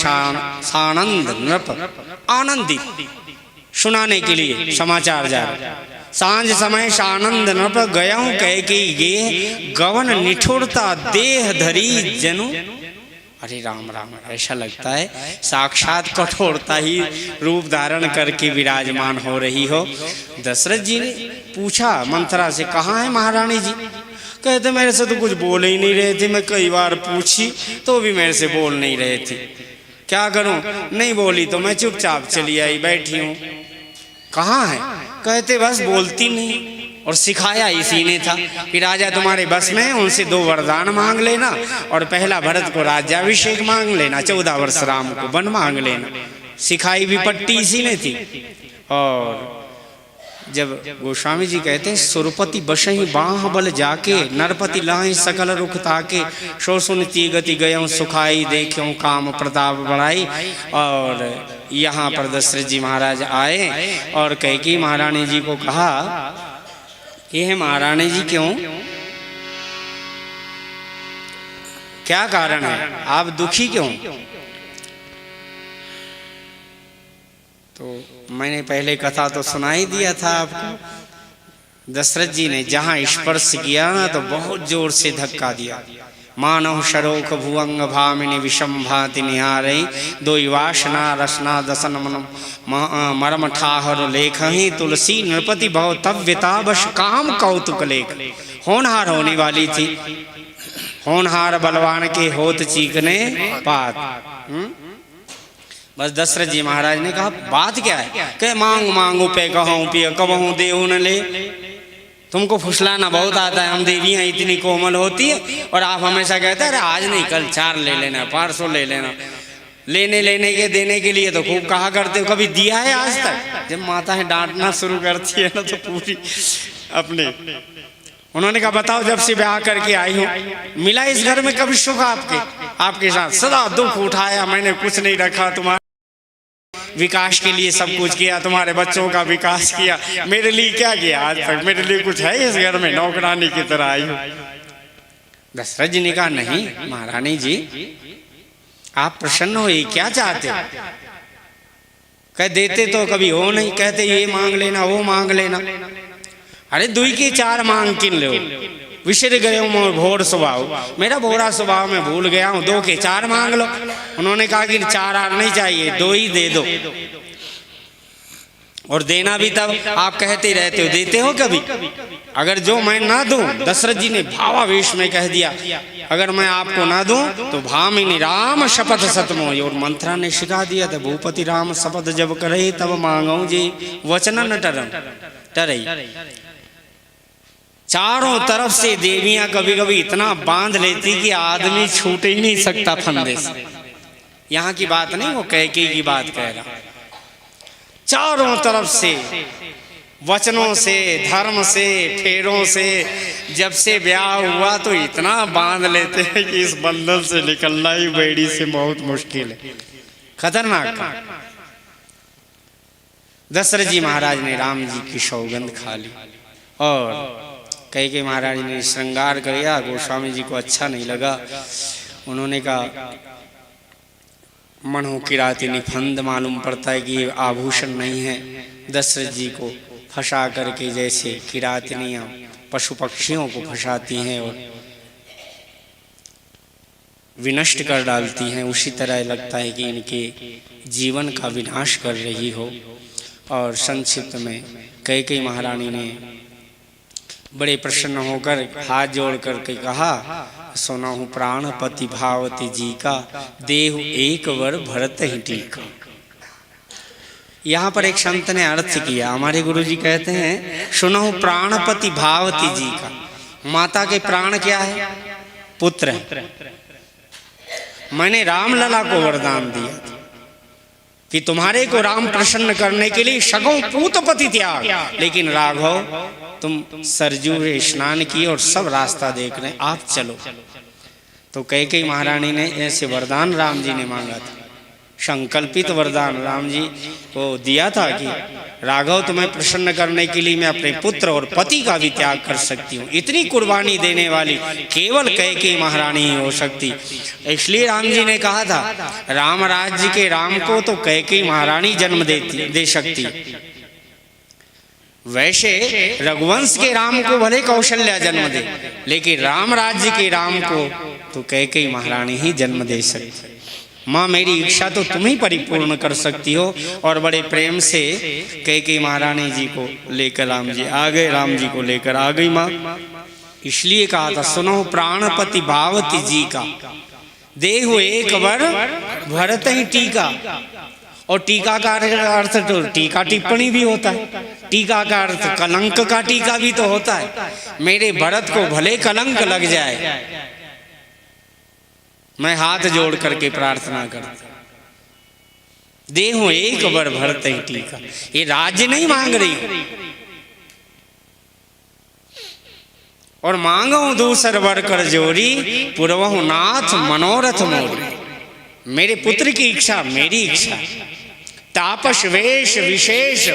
सानंद नृप आनंदित सुनाने के लिए समाचार जा रहा। सांझ समय सानंद नृप गयऊं कैकेयी गे गवन निठुरता देह धरी जनु। अरे राम राम, ऐसा लगता है साक्षात कठोरता ही रूप धारण करके विराजमान हो रही हो। दशरथ जी ने पूछा मंथरा से, कहाँ है महारानी जी? कहते मेरे से तो कुछ बोल ही नहीं रहे थे, मैं कई बार पूछी तो भी मेरे से बोल नहीं रहे थे, क्या करूं? नहीं बोली तो मैं चुपचाप चली आई, बैठी हूं। कहाँ है? कहते बस बोलती नहीं, और सिखाया इसी ने था कि राजा तुम्हारे बस में, उनसे 2 वरदान मांग लेना, और पहला भरत को राज्याभिषेक मांग लेना, 14 वर्ष राम को वन मांग लेना। सिखाई भी पट्टी इसी ने थी। और जब गोस्वामी जी कहते हैं सुरपति बसहि बाह बल जाके नरपति लाहि सकल रुख ताके सो सुनती गति गयऊं सुखाई देखूं काम प्रताप बढ़ाई। और यहाँ पर दशरथ जी महाराज आए और कैकेयी महारानी जी को कहा, ये महारानी जी क्यों, क्या कारण है, आप दुखी क्यों? तो मैंने पहले कथा तो सुना ही दिया था आपको। दशरथ जी ने जहां स्पर्श किया ना तो बहुत जोर से धक्का दिया। मानव शरोख भुवंग भामिनी विषम भाति निहारई दो वासना रसना दसन मन मरम ठाहर लेख ही तुलसी नृपति भव तव्यता बश काम कौतुक लेख। होनहार होने वाली थी, होनहार बलवान के होत चीकने पात। बस दशरथ जी महाराज ने कहा बात क्या है? कह मांग मांगू पे कहूँ पिय कबहूँ देहू न ले। तुमको फुसलाना बहुत आता है, हम देवियाँ इतनी कोमल होती है और आप हमेशा कहते हैं अरे आज नहीं कल 4 ले लेना, 500 ले लेना। लेने के देने के लिए तो खूब कहा करते हो, कभी दिया है आज तक? जब माताएं डांटना शुरू करती है ना तो पूरी अपने। उन्होंने कहा बताओ जब से ब्याह करके आई हूँ मिला इस घर में कभी सुख आपके साथ? सदा दुख उठाया मैंने, कुछ नहीं रखा, तुम्हारे विकास के लिए सब कुछ किया, तुम्हारे बच्चों का विकास किया, मेरे लिए क्या किया आज तक? मेरे लिए कुछ है इस घर में? नौकरानी की तरह आई हूँ। दशरथ जी ने कहा नहीं महारानी जी आप प्रसन्न हो, ये क्या चाहते हो? कह देते तो कभी हो नहीं, कहते ये मांग लेना वो मांग लेना। अरे 2 के 4 मांग किन लो, विसर गए मोर भोर स्वभाव, मेरा भोरा स्वभाव में भूल गया हूँ, 2 के 4 मांग लो। उन्होंने कहा कि 4 आर नहीं चाहिए, 2 ही दे दो। और देना भी तब आप कहते रहते हो, देते हो कभी? अगर जो मैं ना दूं, दशरथ जी ने भावावेश में कह दिया, अगर मैं आपको ना दूं तो भामिनी राम शपथ सतमोय। और मंत्रा ने सिखा दिया था भूपति राम शपथ जब करे तब मांगो जी वचन न टरई। चारों तरफ से देवियां कभी कभी इतना बांध लेती कि आदमी छूट ही नहीं सकता फंदे से। यहाँ की बात नहीं, वो कैकेयी की बात कह रहा। चारों तरफ से वचनों से, धर्म से, फेरों से जब से ब्याह हुआ तो इतना बांध लेते हैं कि इस बंधन से निकलना ही बेड़ी से बहुत मुश्किल है, खतरनाक। दशरथ जी महाराज ने राम जी की सौगंध खा ली और कैकेयी महाराज ने श्रृंगार किया। गोस्वामी जी को अच्छा नहीं लगा। उन्होंने कहा मनो किराती निफंद, मालूम पड़ता है कि ये आभूषण नहीं है। दशरथ जी को फंसा करके जैसे किरातनियाँ पशु पक्षियों को फंसाती हैं और विनष्ट कर डालती हैं, उसी तरह लगता है कि इनके जीवन का विनाश कर रही हो। और संक्षिप्त में कैकेयी महारानी ने बड़े प्रसन्न होकर हाथ जोड़ करके कहा सुना हूँ प्राणपति भावती जी का देहु एक वर भरत ही टीका। यहाँ पर एक संत ने अर्थ किया, हमारे गुरु जी कहते हैं सुना हूँ प्राणपति भावती जी का। माता के प्राण क्या है? पुत्र है। मैंने रामलला को वरदान दिया था कि तुम्हारे को राम प्रसन्न करने के लिए सगों पूतपति त्याग, लेकिन राघव तुम सरजू में स्नान किए और सब रास्ता देख रहे, आप चलो। तो कैकेयी महारानी ने ऐसे वरदान राम जी ने मांगा था, संकल्पित वरदान राम जी को दिया था कि राघव तुम्हें प्रसन्न करने के लिए मैं अपने पुत्र और पति का भी त्याग कर सकती हूँ। इतनी कुर्बानी देने वाली केवल कैकेयी महारानी ही हो सकती। इसलिए राम जी ने कहा था राम राज्य के राम को तो कैकेयी महारानी जन्म दे सकती। वैसे रघुवंश के राम को भले कौशल्या जन्म दे, लेकिन राम राज्य के राम को तो कैकेयी महारानी ही जन्म दे सकती। माँ मेरी इच्छा तो तुम ही परिपूर्ण कर सकती हो। और बड़े प्रेम से कैकेयी महारानी जी को लेकर राम जी आ गए, राम जी को लेकर आ गई माँ। इसलिए कहा था सुनो प्राणपति भावती जी का, देहु एक वर भरत ही टीका। और टीका का अर्थ तो टीका टिप्पणी भी होता है, टीका का अर्थ कलंक का टीका भी तो होता है। मेरे भरत को भले कलंक लग जाए, मैं हाथ जोड़ करके प्रार्थना करता, देहु एक वर भरत ही टीका। ये राज्य नहीं मांग रही, और मांगो दूसर वर कर जोरी, पुरवहु नाथ मनोरथ मोरी। मेरे पुत्र की इच्छा मेरी इच्छा, तापस वेश विशेष